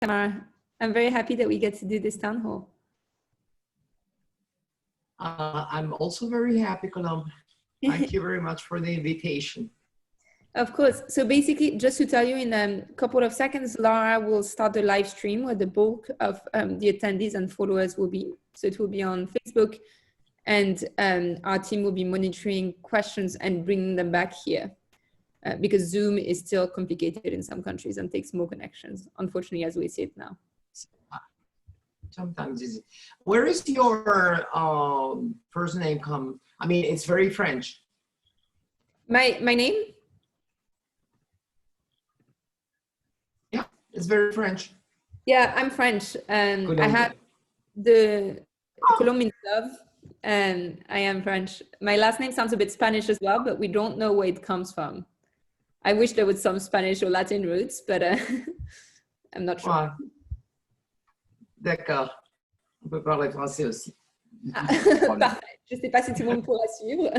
Tamara. I'm very happy that we get to do this town hall. I'm also very happy, Colombe. Thank you very much for the invitation. Of course. So basically, just to tell you, in a couple of seconds, Laura will start the live stream where the bulk of the attendees and followers will be. So it will be on Facebook, and our team will be monitoring questions and bringing them back here. Because Zoom is still complicated in some countries and takes more connections, unfortunately, as we see it now. Sometimes easy. Where is your first name come? I mean, it's very French. My name? Yeah, it's very French. Yeah, I'm French. I have the Colombian love, and I am French. My last name sounds a bit Spanish as well, but we don't know where it comes from. I wish there was some Spanish or Latin roots, but I'm not sure. Ouais. D'accord. On peut parler français aussi. Parfait. Je ne sais pas si tout le monde pourra suivre.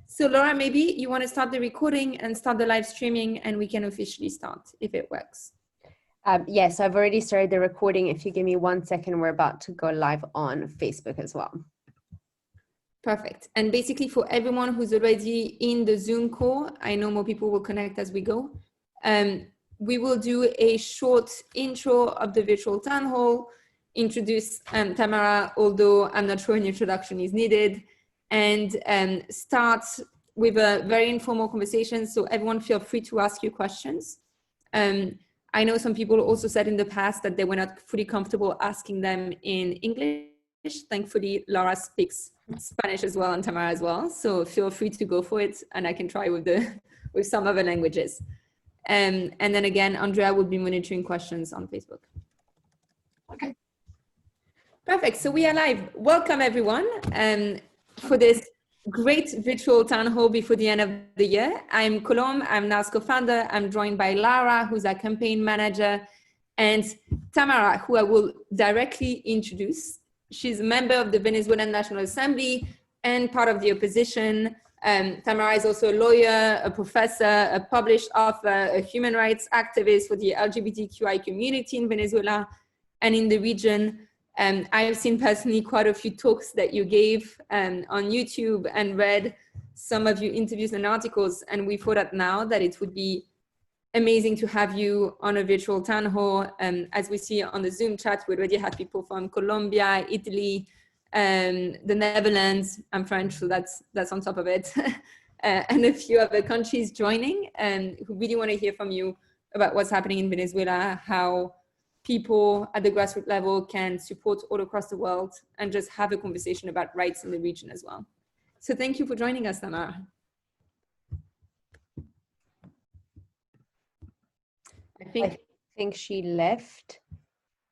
So Laura, maybe you want to start the recording and start the live streaming, and we can officially start if it works. Yes, I've already started the recording. If you give me 1 second, we're about to go live on Facebook as well. Perfect. And basically for everyone who's already in the Zoom call, I know more people will connect as we go. We will do a short intro of the virtual town hall, introduce Tamara, although I'm not sure an introduction is needed, and start with a very informal conversation. So everyone feel free to ask you questions. I know some people also said in the past that they were not fully comfortable asking them in English. Thankfully, Laura speaks Spanish as well and Tamara as well. So feel free to go for it, and I can try with some other languages. And then again, Andrea will be monitoring questions on Facebook. Okay. Perfect. So we are live. Welcome everyone for this great virtual town hall before the end of the year. I'm Colombe. I'm NAS co-founder. I'm joined by Lara, who's our campaign manager, and Tamara, who I will directly introduce. She's a member of the Venezuelan National Assembly and part of the opposition. Tamara is also a lawyer, a professor, a published author, a human rights activist for the LGBTQI community in Venezuela and in the region. I've seen personally quite a few talks that you gave on YouTube and read some of your interviews and articles. And we thought that now that it would be amazing to have you on a virtual town hall. As we see on the Zoom chat, we already have people from Colombia, Italy, the Netherlands. I'm French, so that's on top of it. And a few other countries joining, who really want to hear from you about what's happening in Venezuela, how people at the grassroots level can support all across the world, and just have a conversation about rights in the region as well. So thank you for joining us, Tamara. I think she left.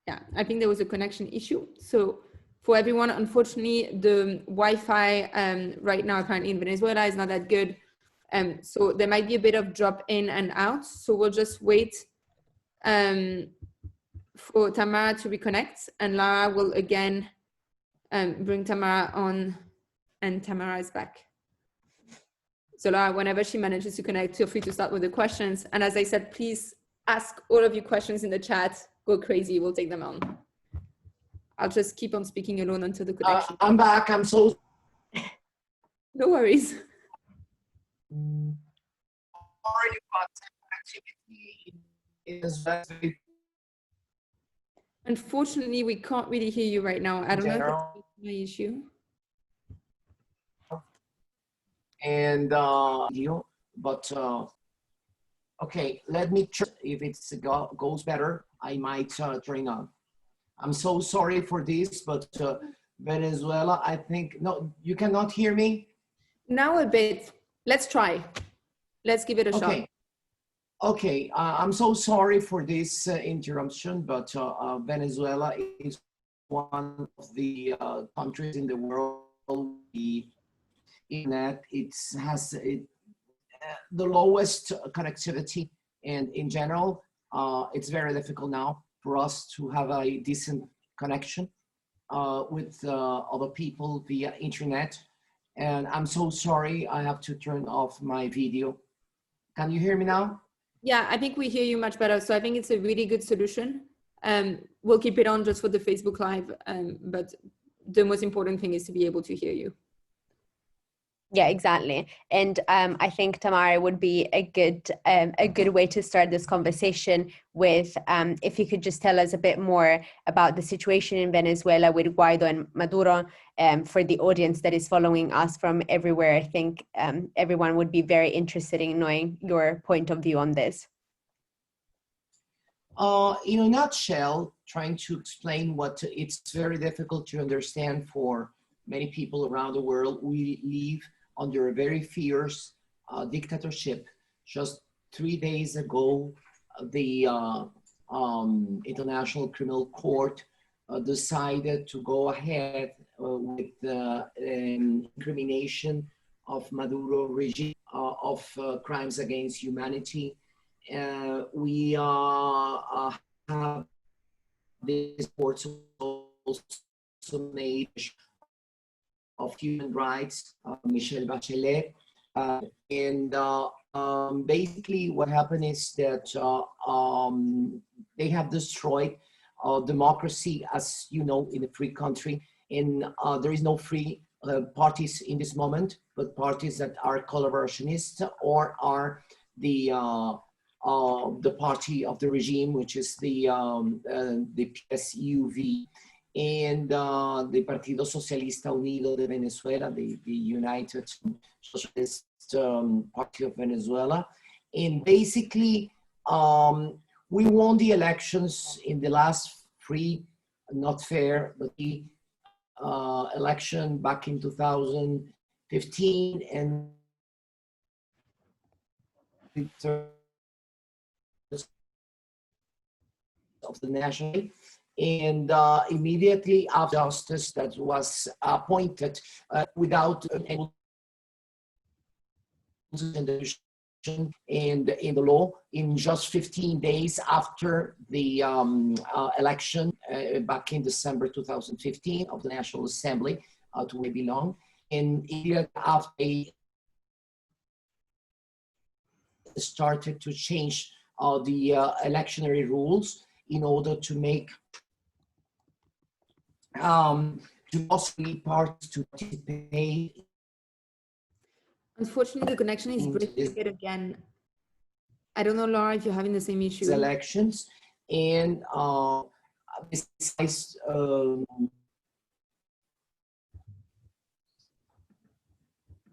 Yeah, I think there was a connection issue. So for everyone, unfortunately, the Wi-Fi right now apparently in Venezuela is not that good. So there might be a bit of drop in and out. So we'll just wait for Tamara to reconnect, and Lara will again bring Tamara on, and Tamara is back. So Lara, whenever she manages to connect, feel free to start with the questions. And as I said, please ask all of your questions in the chat. Go crazy, we'll take them on. I'll just keep on speaking alone until the connection. I'm back, I'm so... No worries. Sorry about activity in Unfortunately, we can't really hear you right now. I don't know if it's my issue. And but okay, let me check if it goes better. I might turn on. I'm so sorry for this, but Venezuela, I think, no, you cannot hear me? Now a bit. Let's try. Let's give it a shot. Okay, I'm so sorry for this interruption, but Venezuela is one of the countries in the world. The internet, it has the lowest connectivity, and in general, it's very difficult now for us to have a decent connection with other people via internet. And I'm so sorry, I have to turn off my video. Can you hear me now? Yeah, I think we hear you much better. So I think it's a really good solution. We'll keep it on just for the Facebook Live, but the most important thing is to be able to hear you. Yeah, exactly. And I think, Tamara, would be a good way to start this conversation with, if you could just tell us a bit more about the situation in Venezuela with Guaido and Maduro, for the audience that is following us from everywhere. I think everyone would be very interested in knowing your point of view on this. In a nutshell, trying to explain what it's very difficult to understand for many people around the world. We live under a very fierce dictatorship. Just 3 days ago, the International Criminal Court decided to go ahead with the incrimination of Maduro regime of crimes against humanity. We have this report also made of human rights, Michelle Bachelet. Basically what happened is that they have destroyed democracy, as you know, in a free country. And there is no free parties in this moment, but parties that are collaborationists or are the party of the regime, which is the PSUV, and the Partido Socialista Unido de Venezuela, the United Socialist Party of Venezuela. And basically, we won the elections in the last free, not fair, but the election back in 2015, and of the national, and immediately after justice that was appointed without any and in the law, in just 15 days after the election back in December 2015 of the National Assembly, to where I belong, and after they started to change the electionary rules in order to make to possibly parties to participate. Unfortunately, the connection is breaking a bit again. I don't know, Laura, if you're having the same issue. Elections, and besides,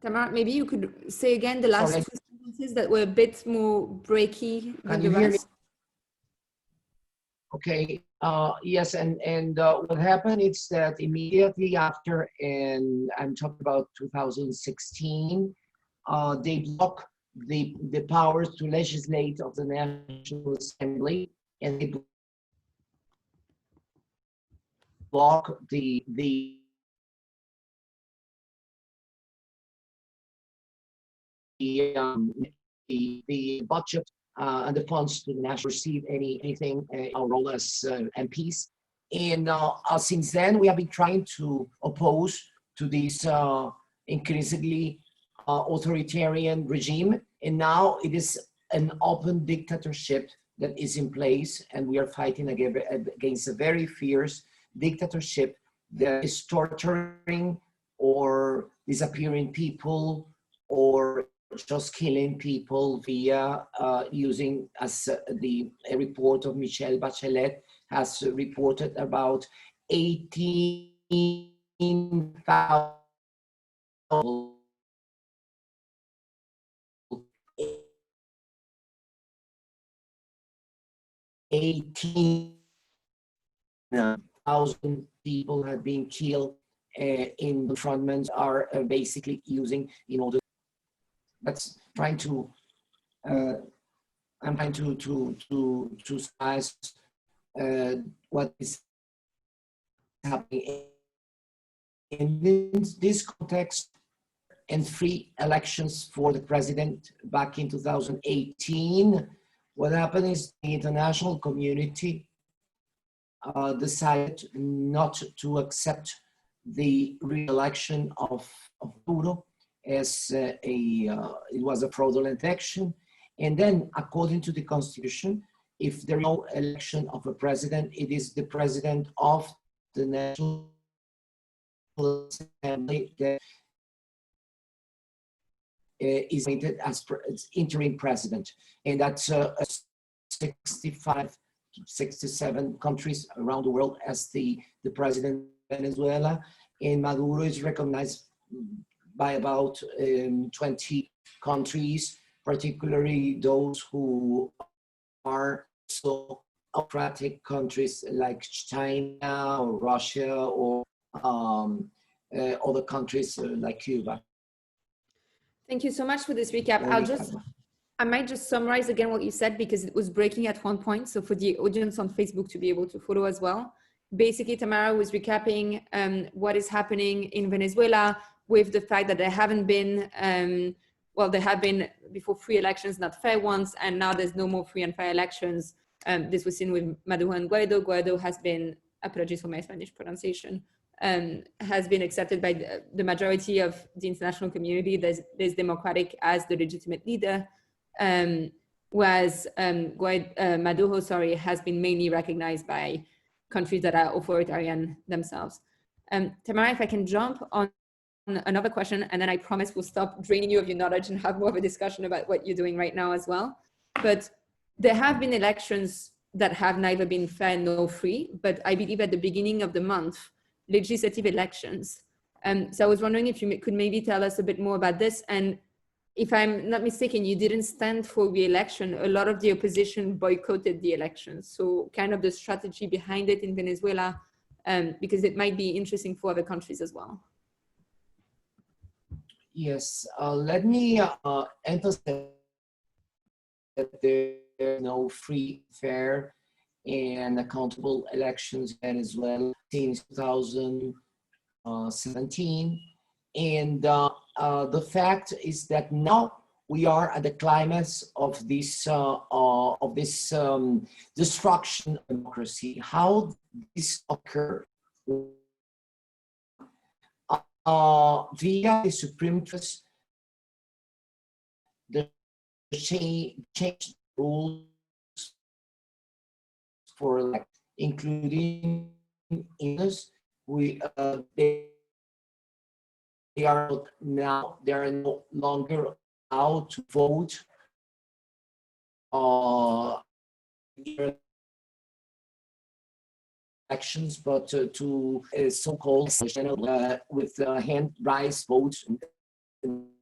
Tamara, maybe you could say again the last two sentences that were a bit more breaky than the rest. Okay, yes, and what happened is that immediately after, and I'm talking about 2016, they blocked the powers to legislate of the National Assembly, and they blocked the budget and the funds to the national receive anything, our role as MPs. And since then, we have been trying to oppose to this increasingly authoritarian regime. And now it is an open dictatorship that is in place, and we are fighting against a very fierce dictatorship that is torturing or disappearing people or just killing people via using, as a report of Michelle Bachelet has reported, about 18,000 people have been killed in confrontments are basically using in order. That's trying to. I'm trying to size what is happening in this context, and free elections for the president back in 2018. What happened is the international community decided not to accept the re-election of Maduro as it was a fraudulent election, And then, according to the Constitution, if there is no election of a president, it is the president of the National Assembly that is appointed as interim president. And that's 65, 67 countries around the world as the president of Venezuela. And Maduro is recognized by about 20 countries, particularly those who are so autocratic countries like China or Russia or other countries like Cuba. Thank you so much for this recap. I might just summarize again what you said because it was breaking at one point. So for the audience on Facebook to be able to follow as well. Basically, Tamara was recapping what is happening in Venezuela with the fact that there haven't been, well, there have been before free elections, not fair ones, and now there's no more free and fair elections. This was seen with Maduro and Guaido. Guaido has been, apologies for my Spanish pronunciation, has been accepted by the majority of the international community. There's democratic as the legitimate leader, whereas Maduro, has been mainly recognized by countries that are authoritarian themselves. Tamara, if I can jump on another question, and then I promise we'll stop draining you of your knowledge and have more of a discussion about what you're doing right now as well. But there have been elections that have neither been fair nor free, but I believe at the beginning of the month, legislative elections. So I was wondering if you could maybe tell us a bit more about this. And if I'm not mistaken, you didn't stand for re-election. A lot of the opposition boycotted the elections. So kind of the strategy behind it in Venezuela, because it might be interesting for other countries as well. Yes, let me emphasize that there are no free, fair, and accountable elections in Venezuela since 2017. And the fact is that now we are at the climax of this destruction of democracy. How this occurred? Via the Supreme Court, the change rules for like including English. They are no longer allowed to vote elections, but to so-called with hand raised votes.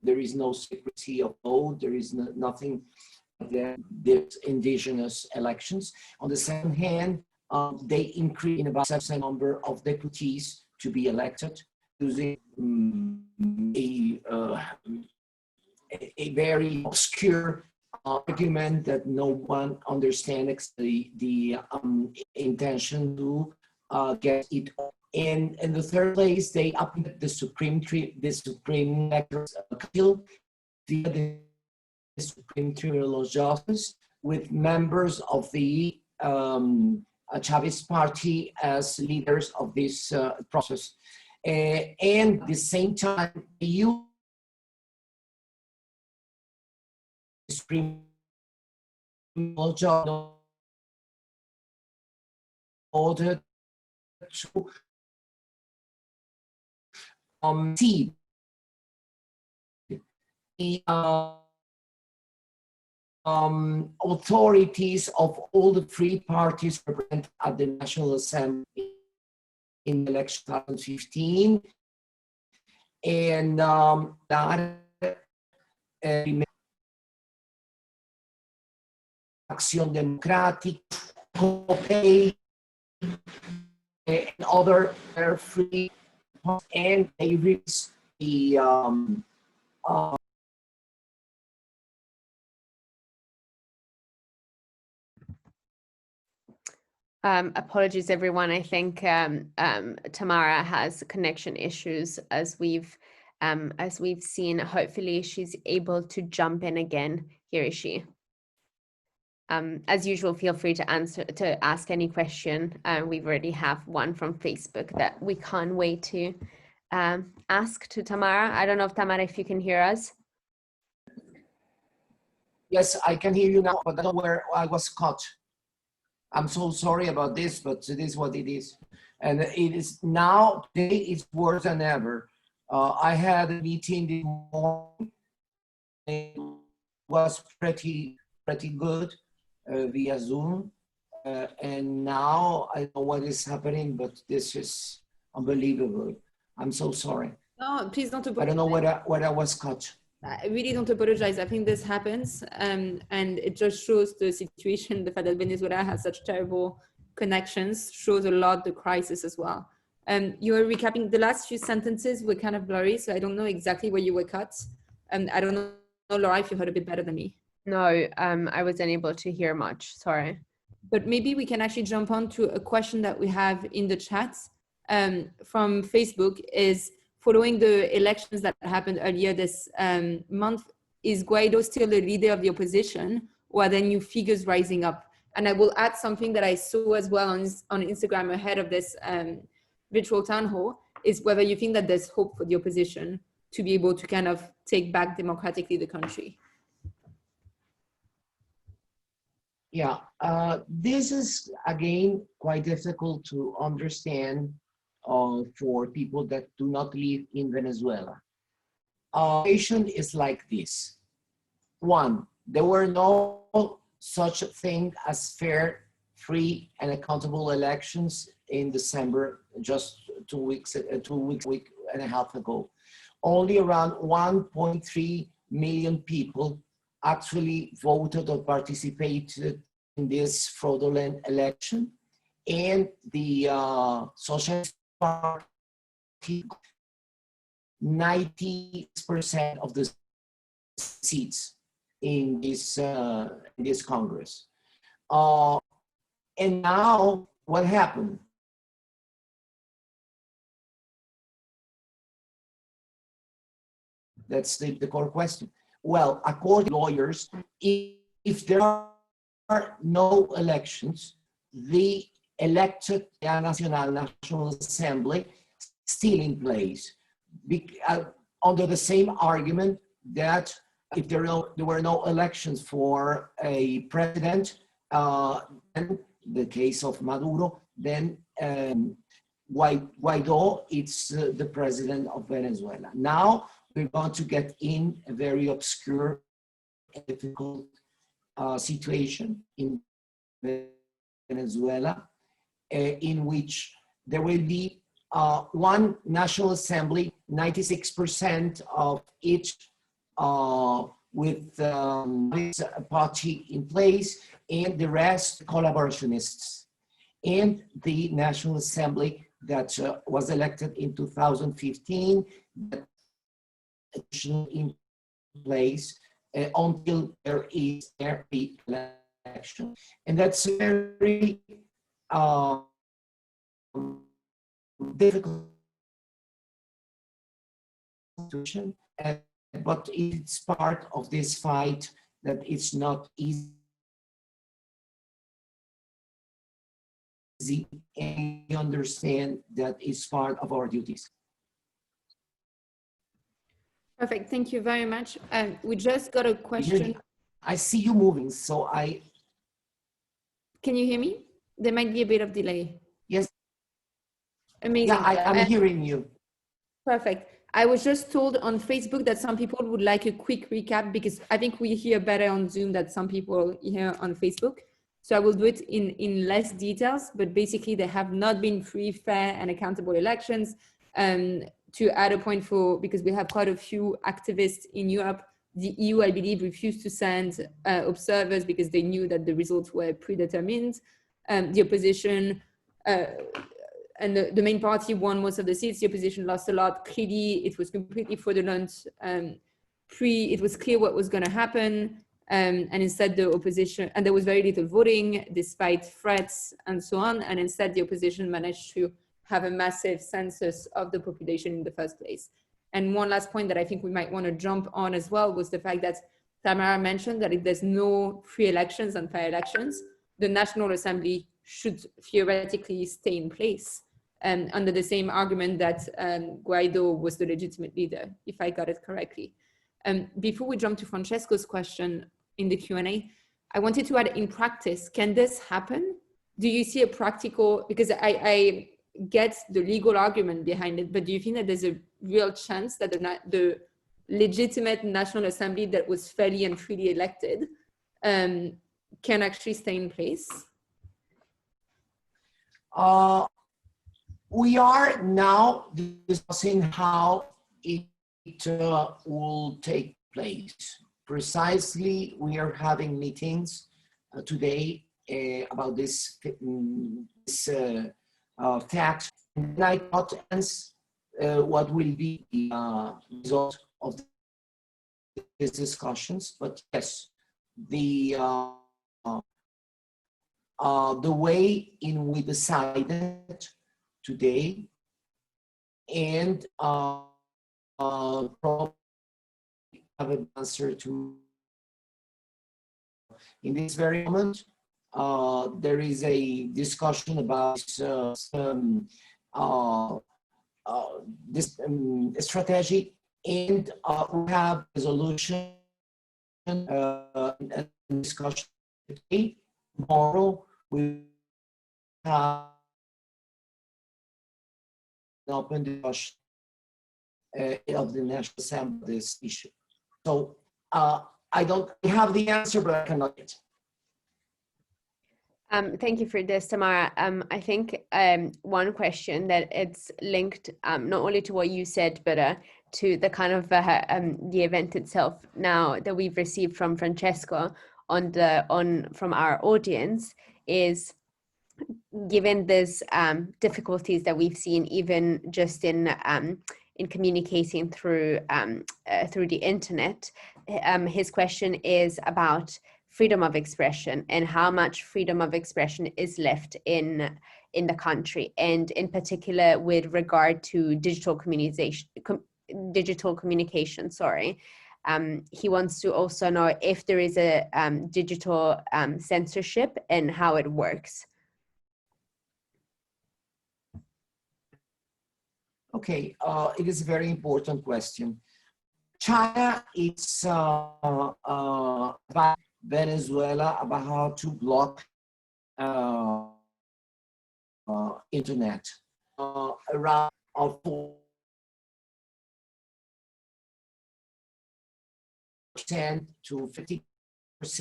There is no secrecy of vote. There is nothing that indigenous elections. On the second hand, they increase in about 7% number of deputies to be elected using a very obscure argument that no one understands the intention to get it. And in the third place, they appointed the Supreme Tribunal of Justice with members of the Chavez Party as leaders of this process. And at the same time, the Supreme Judge ordered to see the authorities of all the three parties represented at the National Assembly in the election 2015, and Acción Democrática, and other free, and they reached the apologies, everyone. I think Tamara has connection issues as we've seen. Hopefully, she's able to jump in again. Here is she. As usual, feel free to ask any question. We already have one from Facebook that we can't wait to ask to Tamara. I don't know if Tamara, if you can hear us. Yes, I can hear you now, but I don't know where I was cut. I'm so sorry about this, but it is what it is. And it is now, today it's worse than ever. I had a meeting this morning. It was pretty good via Zoom. And now I know what is happening, but this is unbelievable. I'm so sorry. No, please don't apologize. I don't know where I was cut. I really don't apologize. I think this happens, and it just shows the situation. The fact that Venezuela has such terrible connections shows a lot the crisis as well. You were recapping the last few sentences were kind of blurry, so I don't know exactly where you were cut. I don't know, Laura, if you heard a bit better than me. No, I wasn't able to hear much. Sorry. But maybe we can actually jump on to a question that we have in the chat from Facebook. Is following the elections that happened earlier this month, is Guaido still the leader of the opposition, or are there new figures rising up? And I will add something that I saw as well on Instagram ahead of this virtual town hall, is whether you think that there's hope for the opposition to be able to kind of take back democratically the country. Yeah, this is again quite difficult to understand for people that do not live in Venezuela. Our situation is like this. One, there were no such thing as fair, free, and accountable elections in December, just 2 weeks, week and a half ago. Only around 1.3 million people actually voted or participated in this fraudulent election, and the Socialist Party 90% of the seats in this Congress. And now what happened? That's the core question. Well, according to lawyers, if there are no elections, the elected National Assembly still in place, under the same argument that if there were no elections for a president, in the case of Maduro, then Guaido is the president of Venezuela. Now we're going to get in a very obscure and difficult situation in Venezuela, in which there will be one National Assembly, 96% of each with this party in place, and the rest collaborationists. And the National Assembly that was elected in 2015, that in place until there is a re-election. And that's a very difficult situation, but it's part of this fight that it's not easy, and we understand that it's part of our duties. Perfect, thank you very much. We just got a question. I see you moving, so I... Can you hear me? There might be a bit of delay. Yes. Amazing. Yeah, I'm hearing you. Perfect. I was just told on Facebook that some people would like a quick recap, because I think we hear better on Zoom than some people hear on Facebook. So I will do it in less details, but basically there have not been free, fair, and accountable elections. To add a point because we have quite a few activists in Europe, the EU, I believe, refused to send observers because they knew that the results were predetermined. The opposition and the main party won most of the seats. The opposition lost a lot. Clearly, it was completely fraudulent. It was clear what was going to happen. And instead the opposition, and there was very little voting despite threats and so on. And instead the opposition managed to have a massive census of the population in the first place. And one last point that I think we might want to jump on as well was the fact that Tamara mentioned that if there's no free elections and fair elections, the National Assembly should theoretically stay in place, under the same argument that Guaido was the legitimate leader, if I got it correctly. Before we jump to Francesco's question, in the Q&A. I wanted to add, in practice, can this happen? Do you see a practical, because I get the legal argument behind it, but do you think that there's a real chance that the legitimate National Assembly that was fairly and freely elected can actually stay in place? We are now discussing how it will take place. Precisely, we are having meetings today about this fact, and I cannot answer what will be the result of these discussions. But yes, the way in we decided today, and probably have an answer to in this very moment. There is a discussion about this strategy, and we have resolution and discussion today. Tomorrow we have an open discussion of the National Assembly this issue. So I don't have the answer, but I cannot get. Thank you for this, Tamara. I think one question that it's linked not only to what you said, but to the kind of the event itself now that we've received from Francesco from our audience is, given these difficulties that we've seen even just in communicating through the internet, his question is about freedom of expression and how much freedom of expression is left in the country, and in particular with regard to digital communication. He wants to also know if there is a digital censorship and how it works. Okay, it is a very important question. China is about Venezuela, about how to block internet. Around 10 to 50%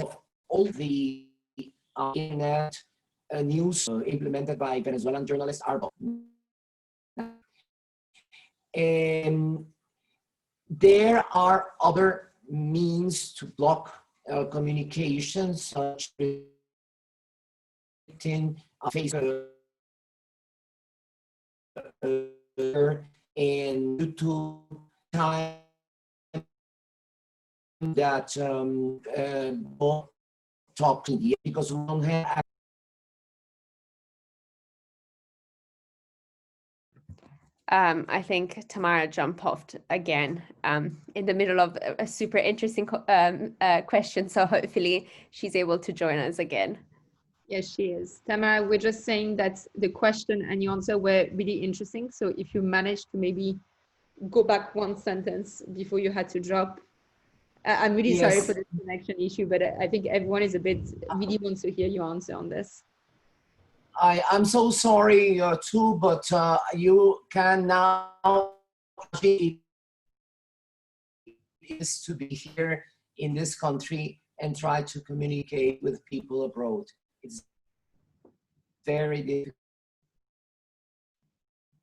of all the internet news implemented by Venezuelan journalists are blocked. There are other means to block communications, such as Facebook and YouTube time that don't talk to you because we don't have. I think Tamara jumped off again in the middle of a super interesting question, so hopefully she's able to join us again. Yes, she is. Tamara, we're just saying that the question and your answer were really interesting. So if you managed to maybe go back one sentence before you had to drop. I'm really sorry for the connection issue, but I think everyone is really wants to hear your answer on this. I'm so sorry too, but you can now is to be here in this country and try to communicate with people abroad. It's very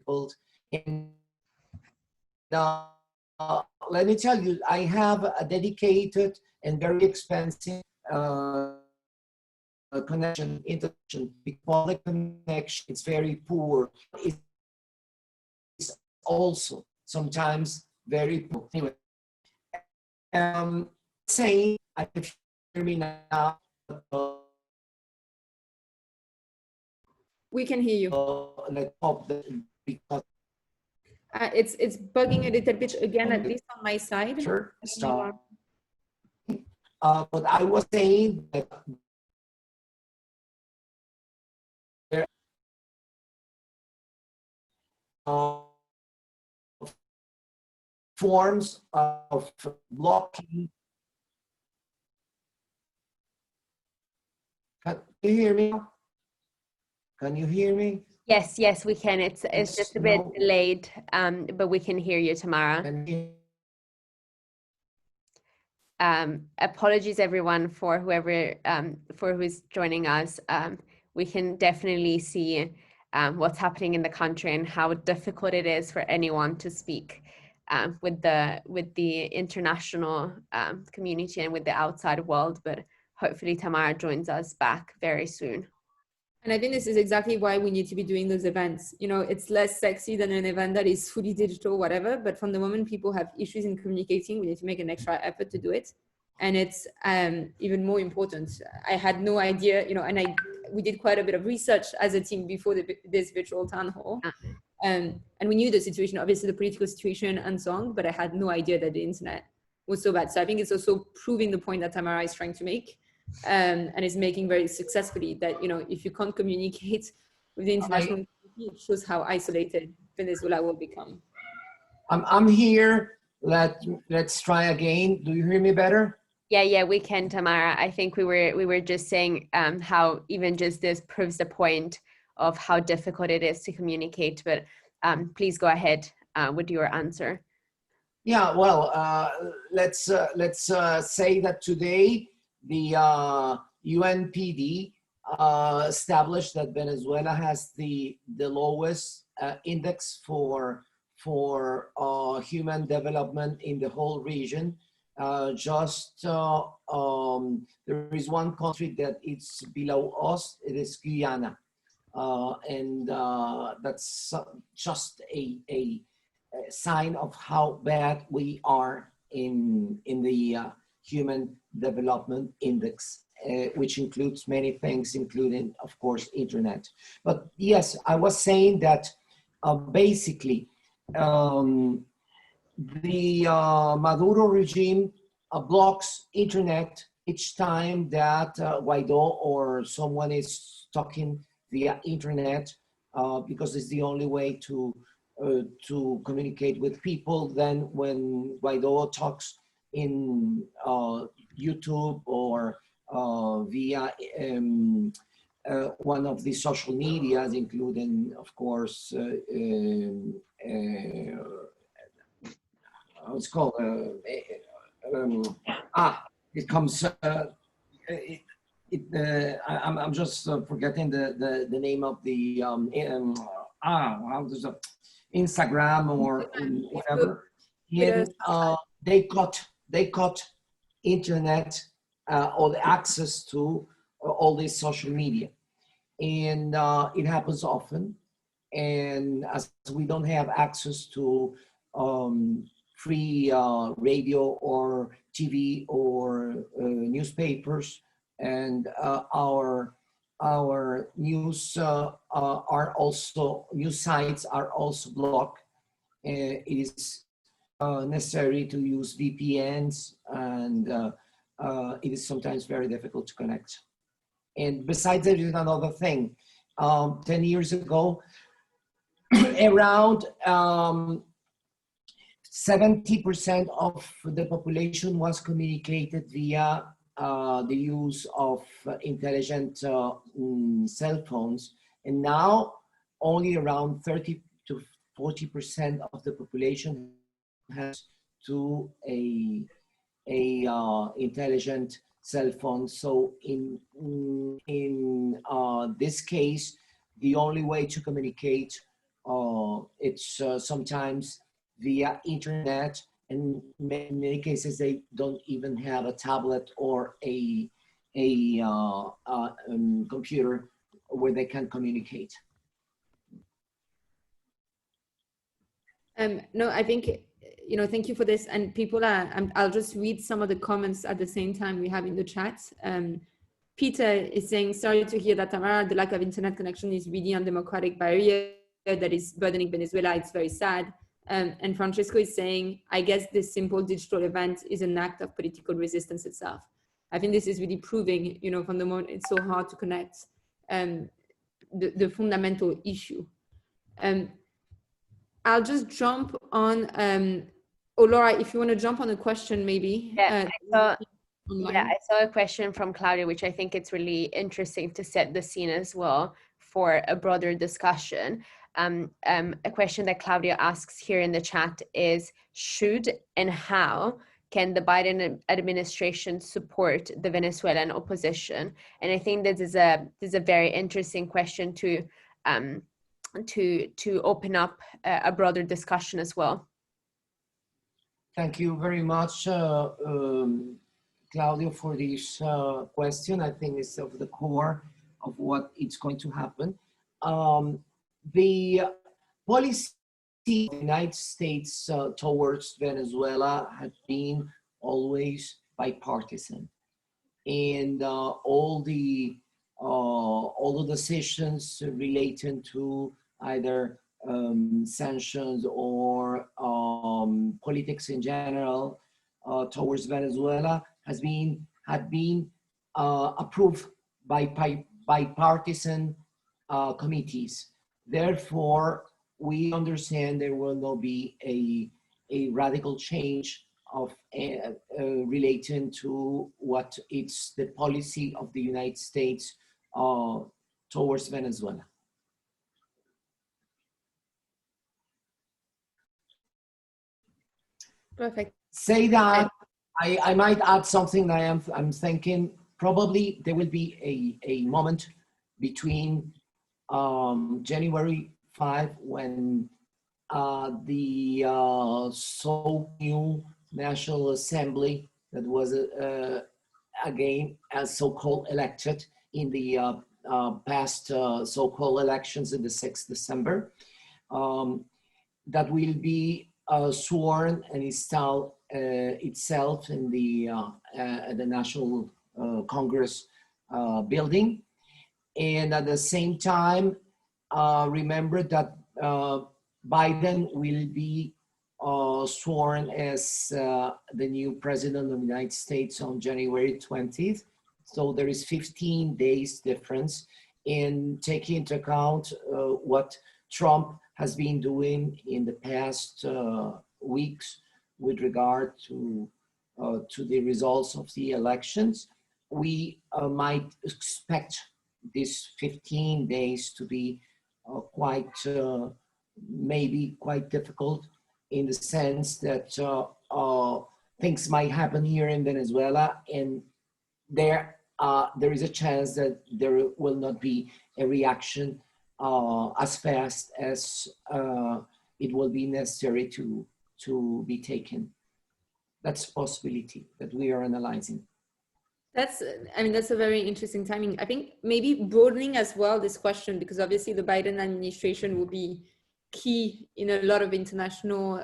difficult. And let me tell you, I have a dedicated and very expensive connection, because the connection is very poor. It's also sometimes very poor. Anyway, saying, I can hear me now. We can hear you. Let's hope that because it's bugging a little bit again, at least on my side. sure, stop. But I was saying that there are forms of blocking Can you hear me? Can you hear me? Yes, yes, we can. It's just a bit delayed, but we can hear you, Tamara. Apologies everyone for who's joining us. We can definitely see what's happening in the country and how difficult it is for anyone to speak with the international community and with the outside world. But hopefully Tamara joins us back very soon. And I think this is exactly why we need to be doing those events. You know, it's less sexy than an event that is fully digital, whatever. But from the moment people have issues in communicating, we need to make an extra effort to do it. And it's even more important. I had no idea, you know, and we did quite a bit of research as a team before this virtual town hall. And we knew the situation, obviously the political situation and so on, but I had no idea that the internet was so bad. So I think it's also proving the point that Tamara is trying to make. And is making very successfully that, you know, if you can't communicate with the international community, it shows how isolated Venezuela will become. I'm here. Let's try again. Do you hear me better? Yeah, we can, Tamara. I think we were just saying how even just this proves the point of how difficult it is to communicate. But please go ahead with your answer. Yeah, well, let's say that today the UNPD established that Venezuela has the lowest index for human development in the whole region. There is one country that it's below us. It is Guyana, and that's just a sign of how bad we are in the Human Development Index, which includes many things, including, of course, internet. But yes, I was saying that basically the Maduro regime blocks internet each time that Guaido or someone is talking via internet because it's the only way to communicate with people. Then when Guaido talks in YouTube or via one of the social medias, including, of course, it's called it comes I'm just forgetting the name of the how does it, Instagram or whatever. And, they cut internet or the access to all this social media, and it happens often. And as we don't have access to free radio or TV or newspapers, and our news are also, news sites are also blocked. It is necessary to use VPNs, and it is sometimes very difficult to connect. And besides, there is another thing. 10 years ago, around 70% of the population was communicated via the use of intelligent cell phones. And now only around 30 to 40% of the population has to a intelligent cell phone. So in this case, the only way to communicate it's sometimes via internet, and in many cases they don't even have a tablet or a computer where they can communicate. No, I think, you know, thank you for this. And people are, I'll just read some of the comments at the same time we have in the chat. Peter is saying, sorry to hear that, Tamara, the lack of internet connection is really undemocratic barrier that is burdening Venezuela. It's very sad. And Francesco is saying, I guess this simple digital event is an act of political resistance itself. I think this is really proving, you know, from the moment it's so hard to connect the fundamental issue. I'll just jump on, oh, Laura, if you want to jump on a question, maybe. Yeah, online? Yeah, I saw a question from Claudia, which I think it's really interesting to set the scene as well for a broader discussion. A question that Claudia asks here in the chat is, should and how can the Biden administration support the Venezuelan opposition? And I think this is a very interesting question to open up a broader discussion as well. Thank you very much, Claudio, for this question. I think it's of the core of what is going to happen. The policy of the United States towards Venezuela has been always bipartisan, and all the decisions relating to either sanctions or politics in general towards Venezuela had been approved by bipartisan committees. Therefore, we understand there will not be a radical change of relating to what it's the policy of the United States towards Venezuela. Perfect. Say that I might add something that I'm thinking. Probably there will be a moment between January 5, when the so-new National Assembly that was again as so-called elected in the past so-called elections in the 6th December, that will be sworn and install itself in the National Congress building. And at the same time, remember that Biden will be sworn as the new president of the United States on January 20th. So there is 15 days difference in taking into account what Trump has been doing in the past weeks with regard to the results of the elections. We might expect these 15 days to be maybe quite difficult, in the sense that things might happen here in Venezuela, and there is a chance that there will not be a reaction as fast as it will be necessary to be taken. That's a possibility that we are analyzing. That's a very interesting timing. I think maybe broadening as well this question, because obviously the Biden administration will be key in a lot of international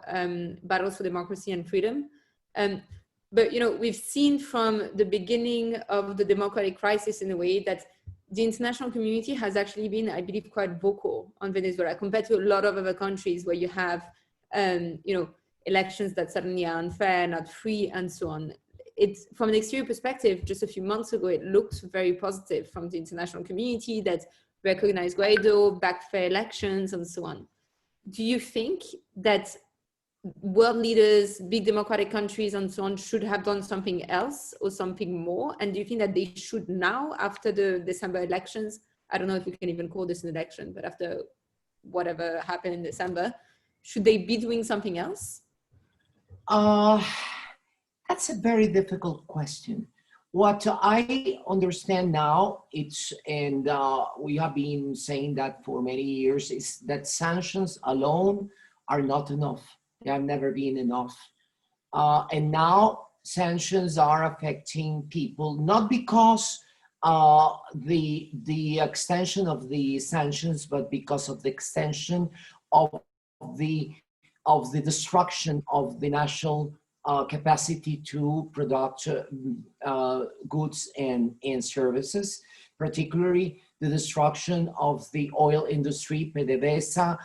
battles for democracy and freedom. But we've seen from the beginning of the democratic crisis, in a way, that the international community has actually been, I believe, quite vocal on Venezuela compared to a lot of other countries where you have, elections that suddenly are unfair, not free, and so on. It's, from an exterior perspective, just a few months ago, it looked very positive from the international community that recognized Guaido, backed fair elections, and so on. Do you think that world leaders, big democratic countries, and so on should have done something else or something more? And do you think that they should now, after the December elections, I don't know if you can even call this an election, but after whatever happened in December, should they be doing something else? That's a very difficult question. What I understand now, and we have been saying that for many years, is that sanctions alone are not enough. They have never been enough. And now sanctions are affecting people, not because the extension of the sanctions, but because of the extension of the destruction of the national capacity to produce goods and services, particularly the destruction of the oil industry. PDVSA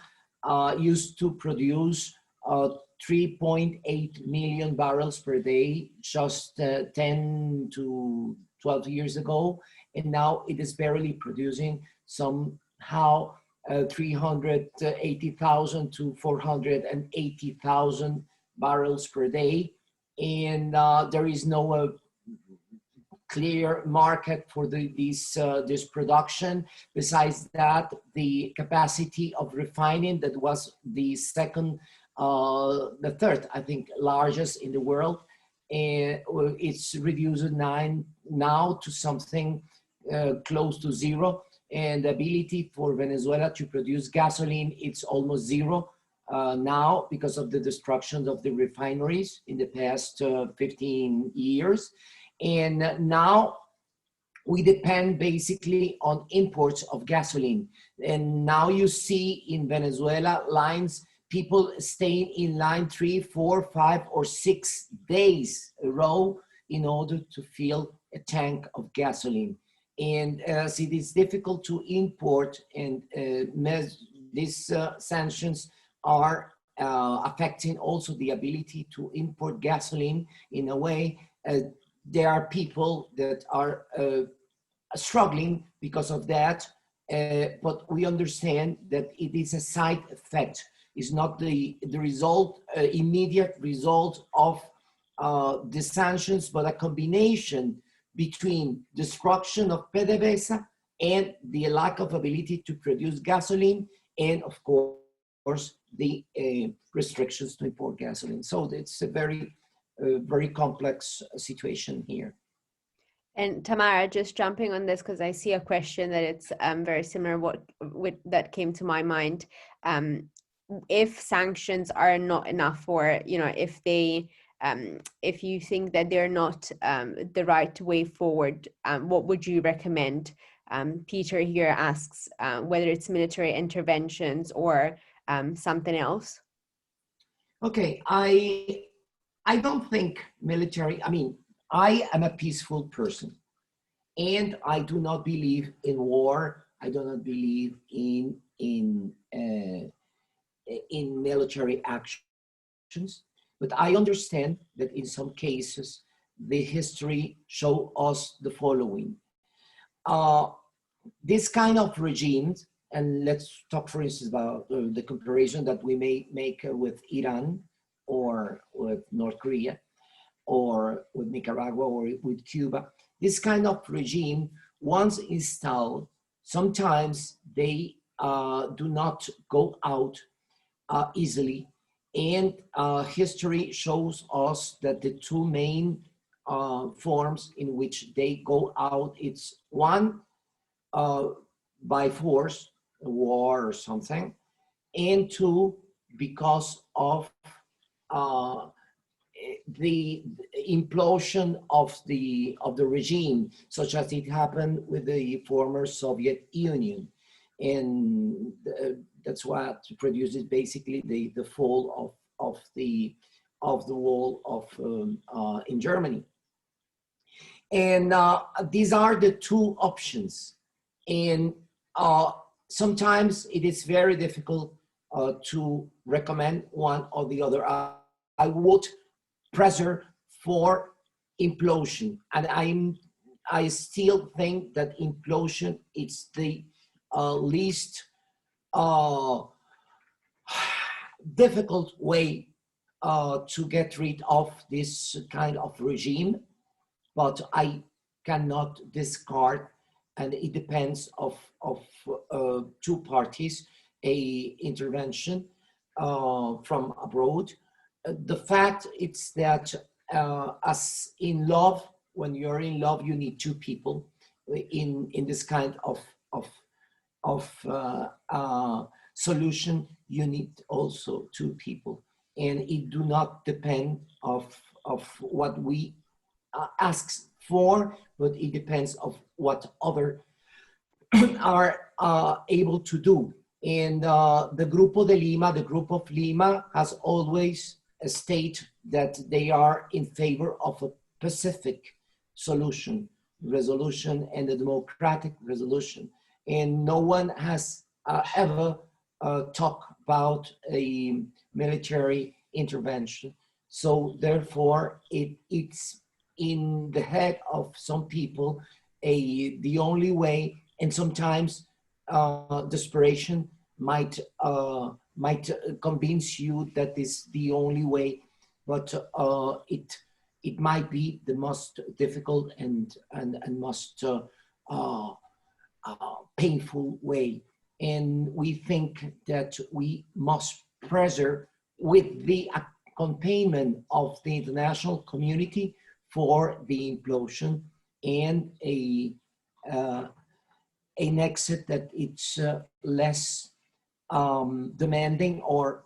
used to produce 3.8 million barrels per day just 10 to 12 years ago, and now it is barely producing somehow 380,000 to 480,000 barrels per day, and there is no clear market for this production. Besides that, the capacity of refining, that was the third, I think, largest in the world. And it's reduced now to something close to zero. And the ability for Venezuela to produce gasoline, it's almost zero now because of the destruction of the refineries in the past 15 years. And now we depend basically on imports of gasoline. And now you see in Venezuela lines, people staying in line 3, 4, 5, or 6 days a row in order to fill a tank of gasoline. And as it is difficult to import, and these sanctions are affecting also the ability to import gasoline in a way, there are people that are struggling because of that, but we understand that it is a side effect. It's not the result, immediate result of the sanctions, but a combination between destruction of PDVSA and the lack of ability to produce gasoline, and of course the restrictions to import gasoline. So it's a very complex situation here. And Tamara, just jumping on this, because I see a question that it's very similar that came to my mind. If sanctions are not enough, or if they if you think that they're not the right way forward, what would you recommend? Peter here asks whether it's military interventions or something else. Okay, I don't think military, I am a peaceful person, and I do not believe in war. I do not believe in military actions, but I understand that in some cases, the history show us the following. This kind of regimes, and let's talk, for instance, about the comparison that we may make with Iran or with North Korea or with Nicaragua or with Cuba. This kind of regime, once installed, sometimes they do not go out easily. And history shows us that the two main forms in which they go out, it's one, by force, a war or something, and two, because of the implosion of the regime, such as it happened with the former Soviet Union. And that's what produces basically the fall of the wall of in Germany. And these are the two options. And sometimes it is very difficult to recommend one or the other. I would pressure for implosion, and I still think that implosion is the least difficult way to get rid of this kind of regime, but I cannot discard, and it depends of two parties, a intervention from abroad. The fact is that as in love, when you're in love, you need two people. In this kind of solution, you need also two people, and it do not depend of what we ask for, but it depends of what other are able to do. And the group of Lima has always state that they are in favor of a pacific resolution and a democratic resolution. And no one has ever talked about a military intervention. So therefore, it's in the head of some people the only way, and sometimes desperation might convince you that is the only way, but it might be the most difficult and most painful way. And we think that we must pressure with the accompaniment of the international community for the implosion and an exit that it's less demanding, or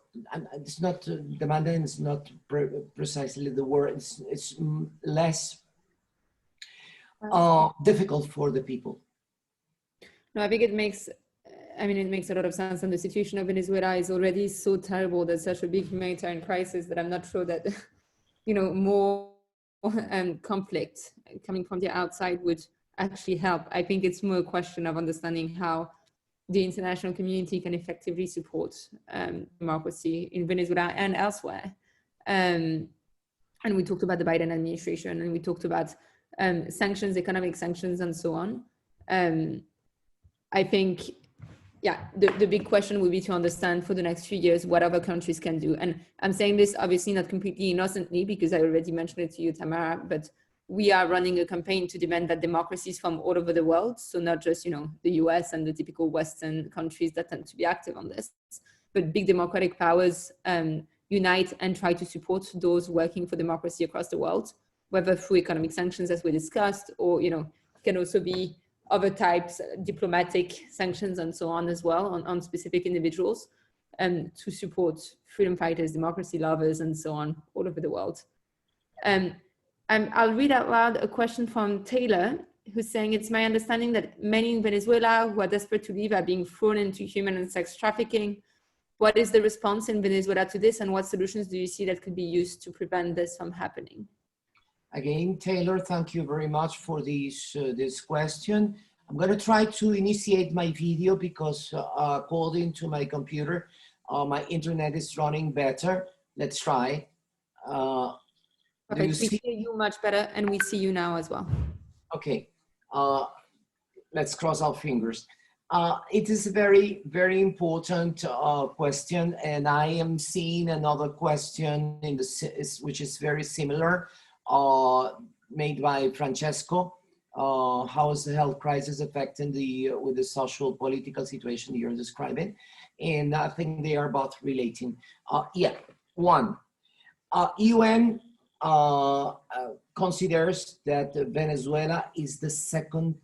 it's not demanding, it's not precisely the word, it's less difficult for the people. No, I think it makes, it makes a lot of sense. And the situation of Venezuela is already so terrible. There's such a big humanitarian crisis that I'm not sure that, more conflict coming from the outside would actually help. I think it's more a question of understanding how the international community can effectively support democracy in Venezuela and elsewhere. And we talked about the Biden administration, and we talked about sanctions, economic sanctions, and so on. I think, the big question will be to understand for the next few years what other countries can do. And I'm saying this obviously not completely innocently, because I already mentioned it to you, Tamara, but we are running a campaign to demand that democracies from all over the world, so not just, the US and the typical Western countries that tend to be active on this, but big democratic powers unite and try to support those working for democracy across the world, whether through economic sanctions, as we discussed, or, can also be other types, diplomatic sanctions and so on as well, on specific individuals, to support freedom fighters, democracy lovers, and so on all over the world. I'll read out loud a question from Taylor, who's saying, it's my understanding that many in Venezuela who are desperate to leave are being thrown into human and sex trafficking. What is the response in Venezuela to this, and what solutions do you see that could be used to prevent this from happening? Again, Taylor, thank you very much for this question. I'm going to try to initiate my video because according to my computer, my internet is running better. Let's try. We see you much better, and we see you now as well. Okay, let's cross our fingers. It is a very, very important question, and I am seeing another question which is very similar, made by Francesco. How is the health crisis affecting with the social political situation you're describing? And I think they are both relating. One, UN considers that Venezuela is the second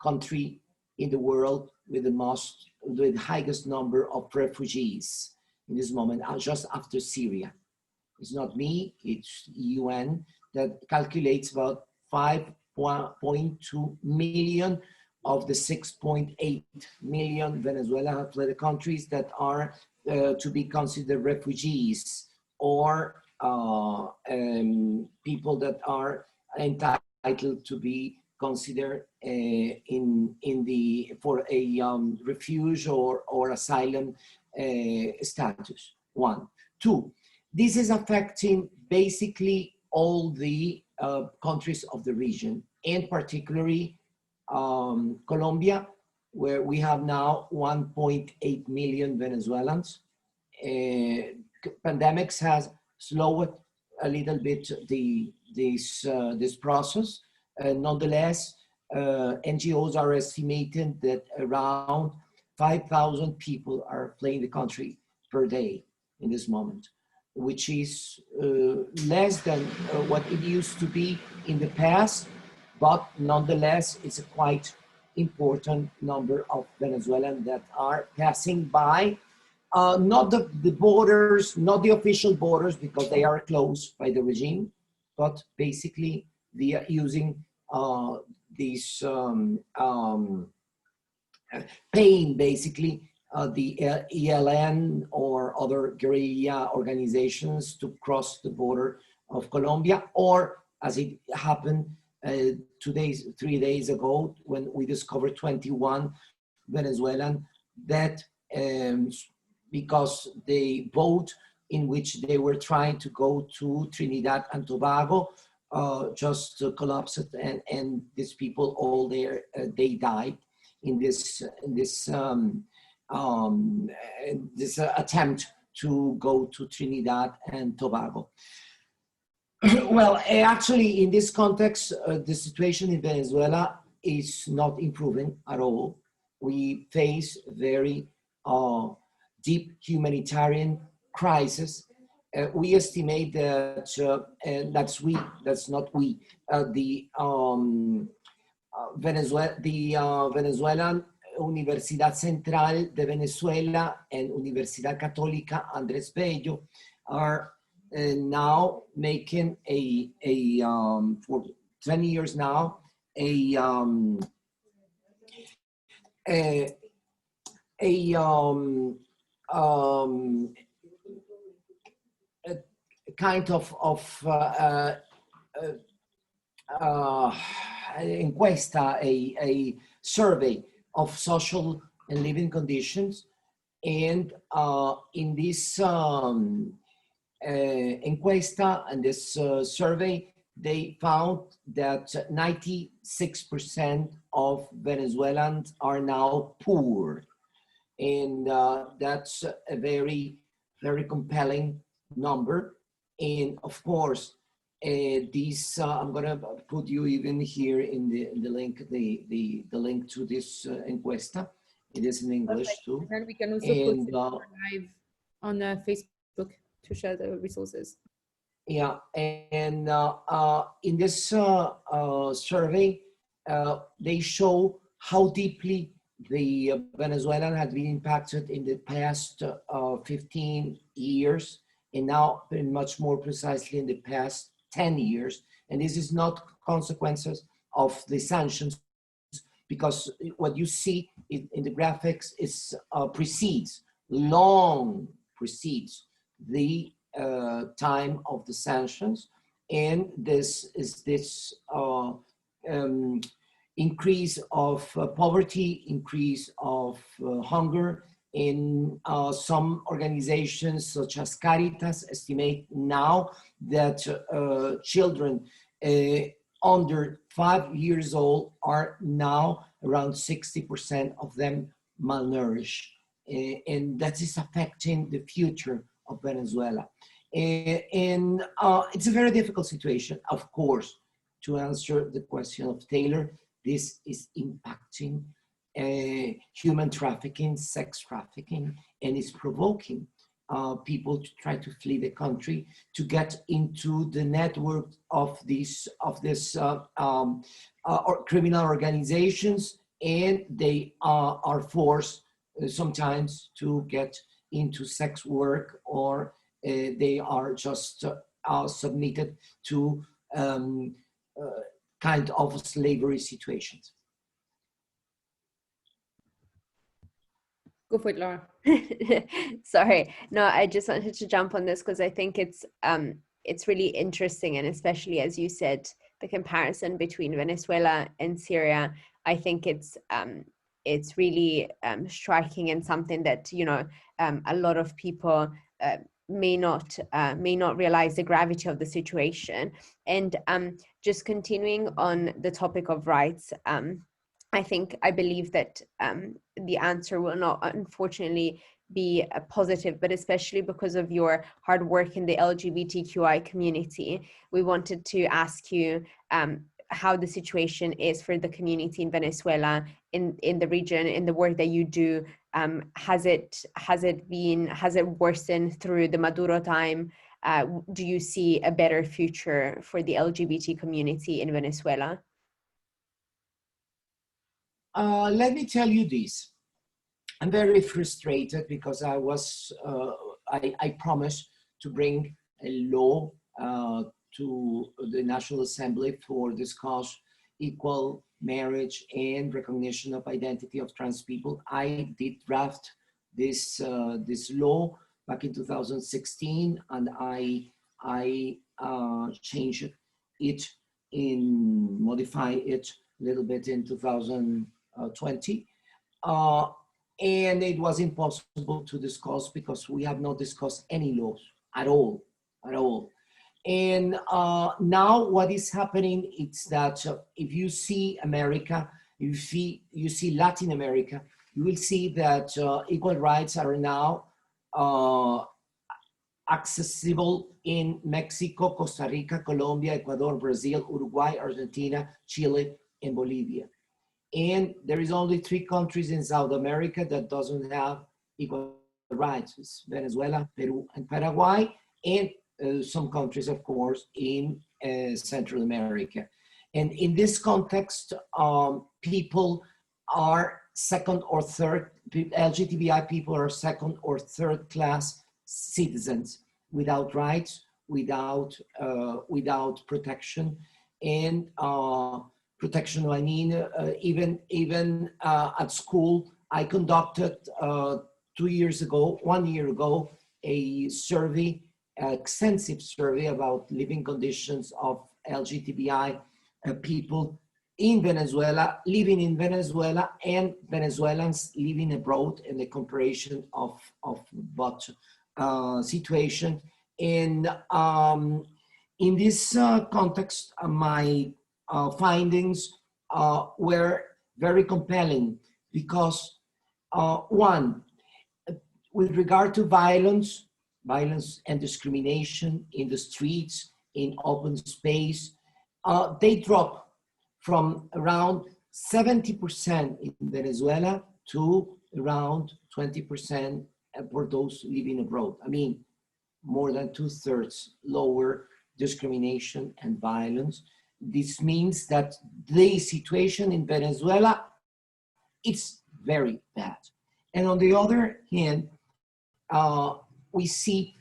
country in the world with the highest number of refugees in this moment, just after Syria. It's not me, it's UN that calculates about 5.2 million of the 6.8 million Venezuela have fled the countries that are to be considered refugees, or people that are entitled to be considered for a refuge or asylum status. One. Two, this is affecting basically all the countries of the region, and particularly Colombia, where we have now 1.8 million Venezuelans. Pandemics has slowed a little bit this process. Nonetheless, NGOs are estimating that around 5,000 people are fleeing the country per day in this moment, which is less than what it used to be in the past, but nonetheless, it's a quite important number of Venezuelans that are passing by. Not the borders, not the official borders, because they are closed by the regime, but basically they are using these paying basically the ELN or other guerrilla organizations to cross the border of Colombia, or as it happened 3 days ago when we discovered 21 Venezuelan that because the boat in which they were trying to go to Trinidad and Tobago just collapsed, and these people all there they died in this attempt to go to Trinidad and Tobago. Well, actually, in this context, the situation in Venezuela is not improving at all. We face very deep humanitarian crisis. We estimate that, and that's not we, Venezuelan Universidad Central de Venezuela and Universidad Católica Andrés Bello are now making for 20 years now, a kind of encuesta, a survey of social and living conditions. And in this encuesta and this survey, they found that 96% of Venezuelans are now poor. And that's a very, very compelling number. And of course, these I'm gonna put you even here in the link, the link to this encuesta. It is in English too. And then we can also put it live on Facebook to share the resources. Yeah, and in this survey, they show how deeply the Venezuelan had been impacted in the past 15 years, and now much more precisely in the past 10 years. And this is not consequences of the sanctions, because what you see in the graphics is precedes the time of the sanctions. And this is this increase of poverty, increase of hunger. In some organizations such as Caritas estimate now that children under 5 years old are now around 60% of them malnourished. And that is affecting the future of Venezuela. And it's a very difficult situation, of course. To answer the question of Taylor, this is impacting human trafficking, sex trafficking, and is provoking people to try to flee the country, to get into the network of these criminal organizations, and they are forced sometimes to get into sex work, or they are just submitted to kind of slavery situations. Go for it, Laura. Sorry, no, I just wanted to jump on this because I think it's really interesting, and especially as you said, the comparison between Venezuela and Syria. I think it's really striking, and something that a lot of people may not realize the gravity of the situation. And just continuing on the topic of rights, I believe that the answer will not, unfortunately, be positive, but especially because of your hard work in the LGBTQI community, we wanted to ask you how the situation is for the community in Venezuela, in the region, in the work that you do. Has it worsened through the Maduro time? Do you see a better future for the LGBT community in Venezuela? Let me tell you this. I'm very frustrated because I promised to bring a law to the National Assembly for discuss equal marriage and recognition of identity of trans people. I did draft this law back in 2016, and I changed it, modify it a little bit in 2020. And it was impossible to discuss because we have not discussed any laws at all. And now what is happening is that if you see America, you see Latin America, you will see that equal rights are now accessible in Mexico, Costa Rica, Colombia, Ecuador, Brazil, Uruguay, Argentina, Chile, and Bolivia. And there is only 3 countries in South America that doesn't have equal rights. It's Venezuela, Peru, and Paraguay, and some countries, of course, in Central America. And in this context, people are second or third, LGBTI people are second or third class citizens without rights, without protection, and protection, I mean, even at school, I conducted 1 year ago, a survey, extensive survey about living conditions of LGBTI people in Venezuela, living in Venezuela, and Venezuelans living abroad, in the comparison of both situation. And in this context, my findings were very compelling because, one, with regard to violence and discrimination in the streets, in open space, they drop from around 70% in Venezuela to around 20% for those living abroad. I mean, more than 2/3 lower discrimination and violence. This means that the situation in Venezuela, it's very bad. And on the other hand, we see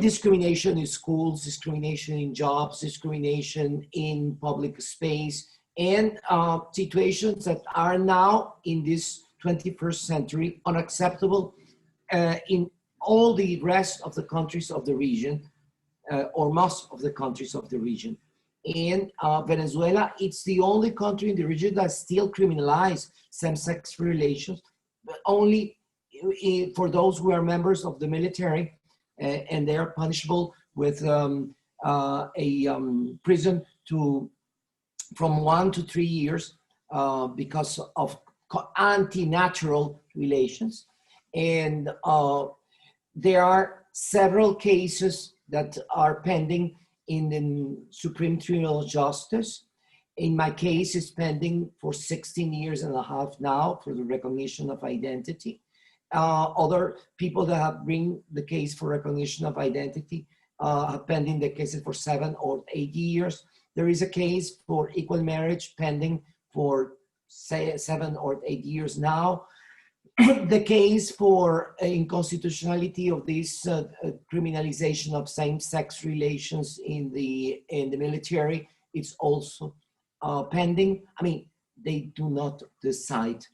discrimination in schools, discrimination in jobs, discrimination in public space, and situations that are now in this 21st century unacceptable in all the rest of the countries of the region, or most of the countries of the region. And Venezuela, it's the only country in the region that still criminalizes same-sex relations, but only for those who are members of the military, and they are punishable with prison from 1 to 3 years because of anti-natural relations. And there are several cases that are pending in the Supreme Tribunal of Justice. In my case, it's pending for 16 years and a half now for the recognition of identity. Other people that have bring the case for recognition of identity have pending the cases for 7 or 8 years. There is a case for equal marriage pending for 7 or 8 years now. The case for inconstitutionality of this criminalization of same-sex relations in the military, it's also pending. I mean, they do not decide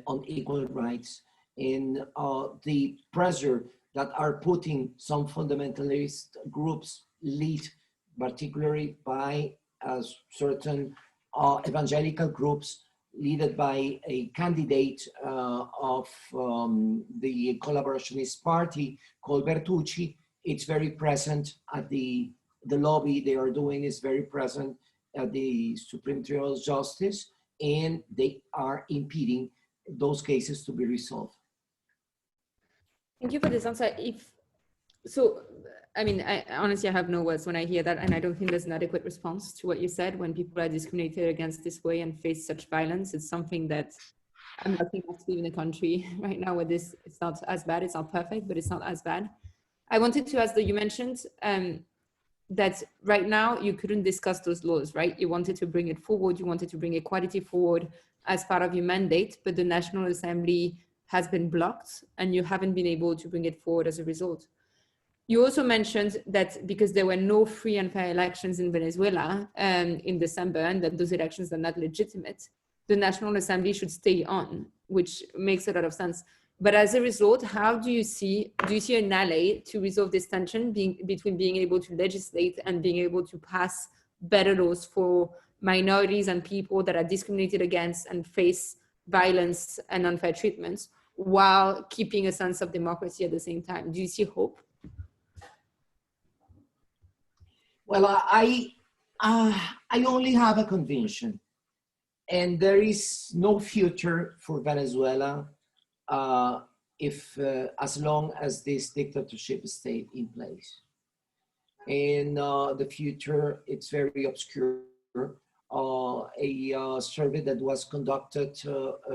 on equal rights. And the pressure that are putting some fundamentalist groups lead, particularly by certain evangelical groups, led by a candidate of the collaborationist party called Bertucci. It's very present at the lobby they are doing is very present at the Supreme Tribunal of Justice, and they are impeding those cases to be resolved. Thank you for this answer. I mean, honestly, I have no words when I hear that, and I don't think there's an adequate response to what you said. When people are discriminated against this way and face such violence, it's something that I'm lucky enough to live in a country right now where this, it's not as bad, it's not perfect, but it's not as bad. I wanted to ask, though, you mentioned that right now you couldn't discuss those laws, right? You wanted to bring it forward, you wanted to bring equality forward as part of your mandate, but the National Assembly has been blocked and you haven't been able to bring it forward as a result. You also mentioned that because there were no free and fair elections in Venezuela in December, and that those elections are not legitimate, the National Assembly should stay on, which makes a lot of sense. But as a result, how do you see an ally to resolve this tension between being able to legislate and being able to pass better laws for minorities and people that are discriminated against and face violence and unfair treatments, while keeping a sense of democracy at the same time? Do you see hope? Well, I only have a conviction, and there is no future for Venezuela if as long as this dictatorship stayed in place. In the future, it's very obscure. A survey that was conducted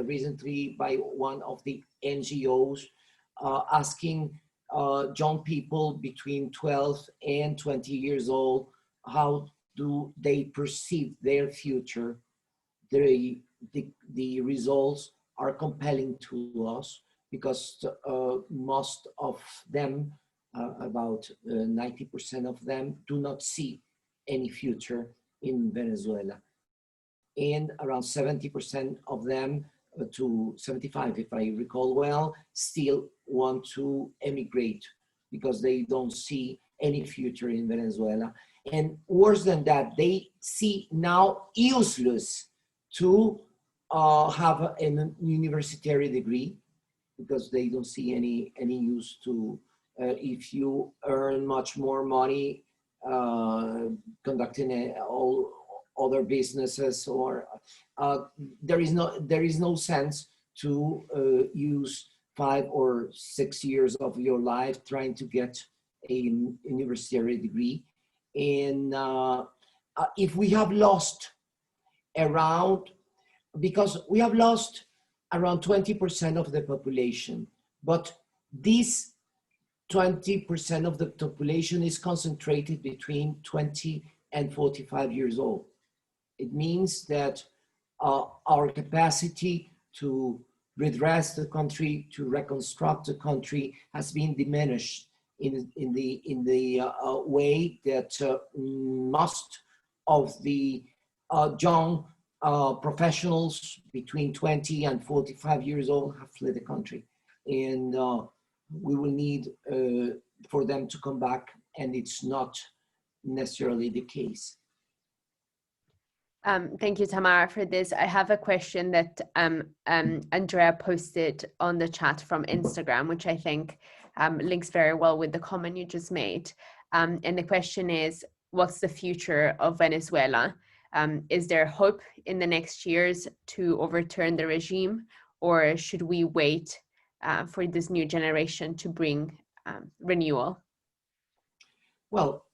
recently by one of the NGOs asking young people between 12 and 20 years old, how do they perceive their future? The results are compelling to us because most of them, about 90% of them, do not see any future in Venezuela. And around 70% of them, to 75 if I recall well, still want to emigrate because they don't see any future in Venezuela. And worse than that, they see now useless to have a university degree because they don't see any use to, if you earn much more money conducting all other businesses, or there is no sense to use 5 or 6 years of your life trying to get a university degree. And if we have lost around, because we have lost around 20% of the population, but this 20% of the population is concentrated between 20 and 45 years old. It means that our capacity to redress the country, to reconstruct the country, has been diminished in the way that most of the young professionals between 20 and 45 years old have fled the country. And we will need for them to come back, and it's not necessarily the case. Thank you, Tamara, for this. I have a question that Andrea posted on the chat from Instagram, which I think links very well with the comment you just made. And the question is, what's the future of Venezuela? Is there hope in the next years to overturn the regime, or should we wait for this new generation to bring renewal? Well,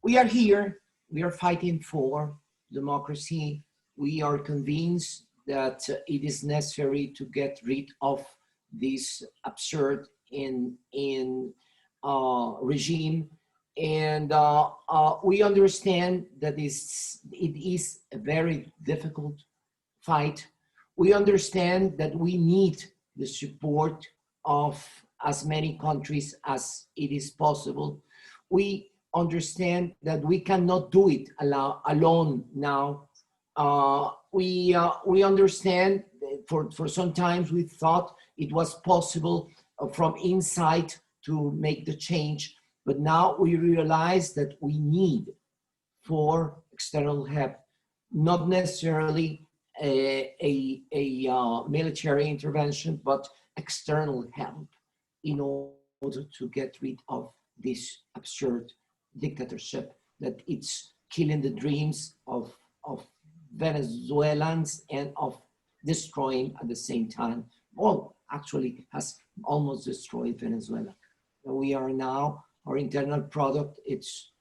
we are here. We are fighting for democracy. We are convinced that it is necessary to get rid of this absurd regime. And we understand that it is a very difficult fight. We understand that we need the support of as many countries as it is possible. We understand that we cannot do it alone now. We understand for some times we thought it was possible from inside to make the change, but now we realize that we need for external help, not necessarily a military intervention, but external help in order to get rid of this absurd dictatorship that it's killing the dreams of Venezuelans and of destroying at the same time. Well, actually has almost destroyed Venezuela. We are now, our internal product, it's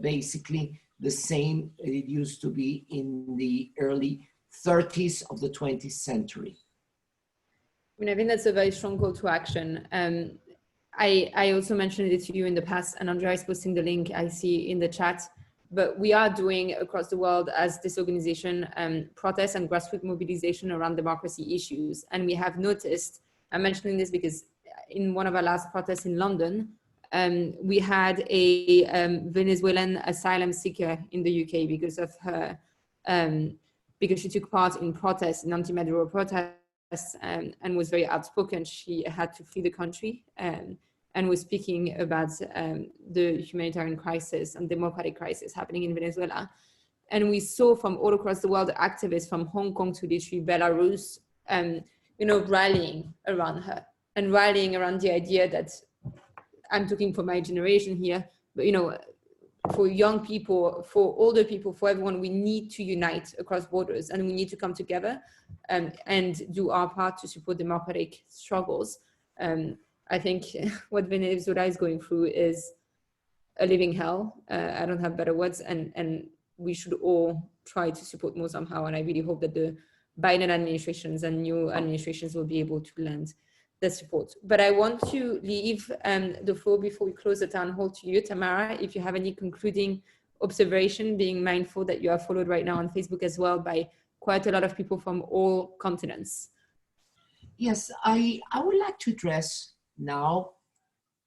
basically the same it used to be in the early 30s of the 20th century. I mean, I think that's a very strong call to action. I also mentioned it to you in the past, and Andrea is posting the link I see in the chat, but we are doing across the world as this organization protests and grassroots mobilization around democracy issues. And we have noticed, I'm mentioning this because in one of our last protests in London, we had a Venezuelan asylum seeker in the UK because of her, because she took part in protests, in anti-Maduro protests, and was very outspoken. She had to flee the country and was speaking about the humanitarian crisis and democratic crisis happening in Venezuela. And we saw from all across the world activists from Hong Kong to literally Belarus, rallying around her and rallying around the idea that, I'm talking for my generation here, but for young people, for older people, for everyone, we need to unite across borders, and we need to come together and do our part to support democratic struggles. I think what Venezuela is going through is a living hell. I don't have better words, and we should all try to support more somehow. And I really hope that the Biden administrations and new administrations will be able to lend the support. But I want to leave the floor before we close the town hall to you, Tamara, if you have any concluding observation, being mindful that you are followed right now on Facebook as well by quite a lot of people from all continents. Yes, I would like to address now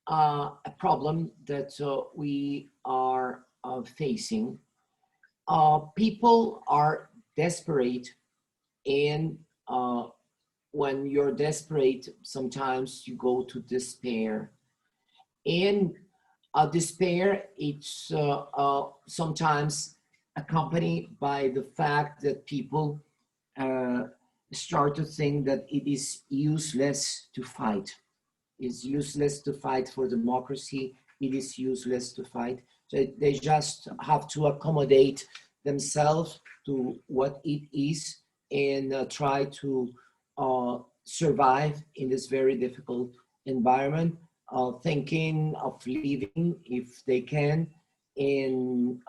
a problem that we are facing. People are desperate, and when you're desperate, sometimes you go to despair. And despair, it's sometimes accompanied by the fact that people start to think that it is useless to fight. It's useless to fight for democracy. It is useless to fight. So they just have to accommodate themselves to what it is and try to survive in this very difficult environment, thinking of leaving if they can, and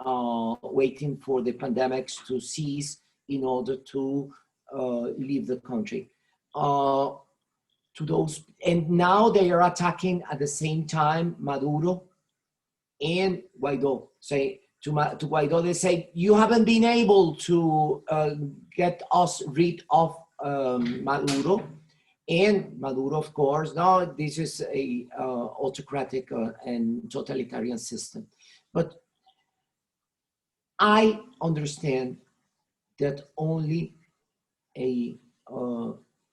waiting for the pandemics to cease in order to leave the country. To those, and now they are attacking at the same time Maduro and Guaido. Say to Guaido, they say, you haven't been able to get us rid of Maduro. And Maduro, of course, no, this is a autocratic and totalitarian system. But I understand that only a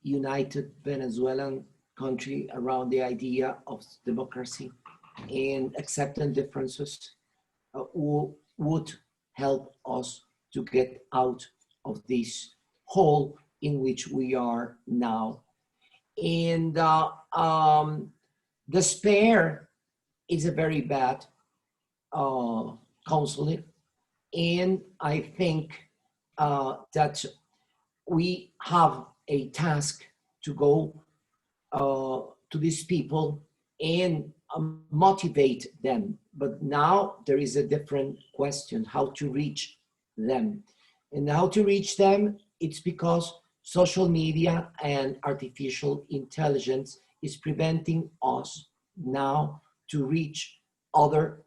united Venezuelan country around the idea of democracy and accepting differences would help us to get out of this hole in which we are now. And despair is a very bad counseling. And I think that we have a task to go to these people and motivate them. But now there is a different question, how to reach them. And how to reach them, it's because social media and artificial intelligence is preventing us now to reach other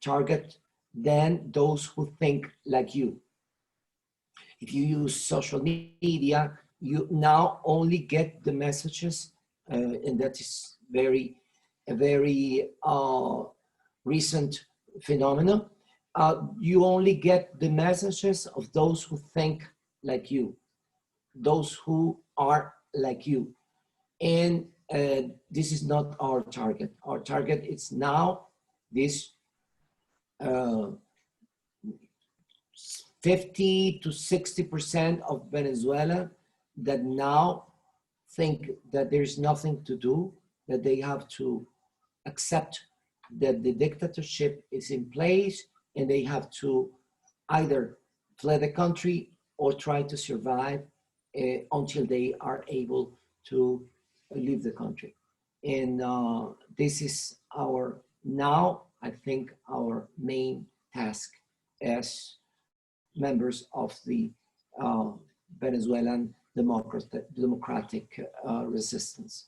targets than those who think like you. If you use social media, you now only get the messages, and that is a very recent phenomenon. You only get the messages of those who think like you, those who are like you. And this is not our target. Our target is now this 50 to 60% of Venezuela that now think that there's nothing to do, that they have to accept that the dictatorship is in place and they have to either flee the country or try to survive until they are able to leave the country. And this is I think, our main task as members of the Venezuelan democratic resistance.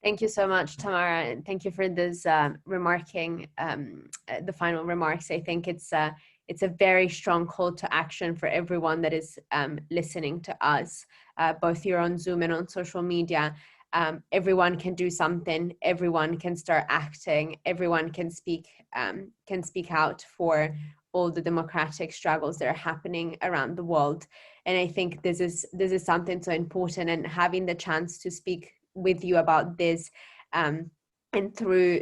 Thank you so much, Tamara, and thank you for this remarking, the final remarks. I think it's a very strong call to action for everyone that is listening to us, both here on Zoom and on social media. Everyone can do something. Everyone can start acting. Everyone can speak out for all the democratic struggles that are happening around the world. And I think this is something so important, and having the chance to speak with you about this and through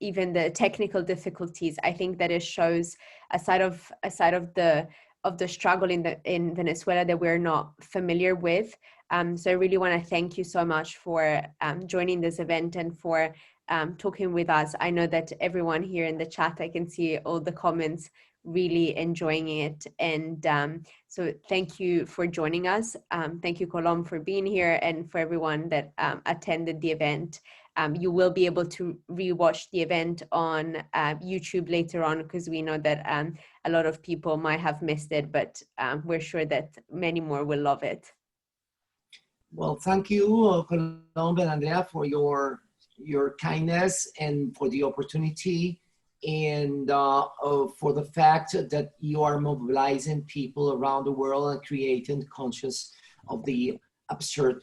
even the technical difficulties, I think that it shows a side of the struggle in Venezuela that we're not familiar with. So I really want to thank you so much for joining this event and for talking with us. I know that everyone here in the chat, I can see all the comments, really enjoying it. And so thank you for joining us. Thank you, Colombe, for being here, and for everyone that attended the event. You will be able to rewatch the event on YouTube later on, because we know that a lot of people might have missed it, but we're sure that many more will love it. Well, thank you, Colombe and Andrea, for your kindness and for the opportunity, and for the fact that you are mobilizing people around the world and creating conscious of the absurd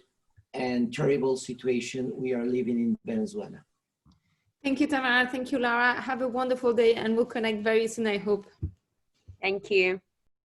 and terrible situation we are living in Venezuela. Thank you, Tamara. Thank you, Lara. Have a wonderful day, and we'll connect very soon, I hope. Thank you.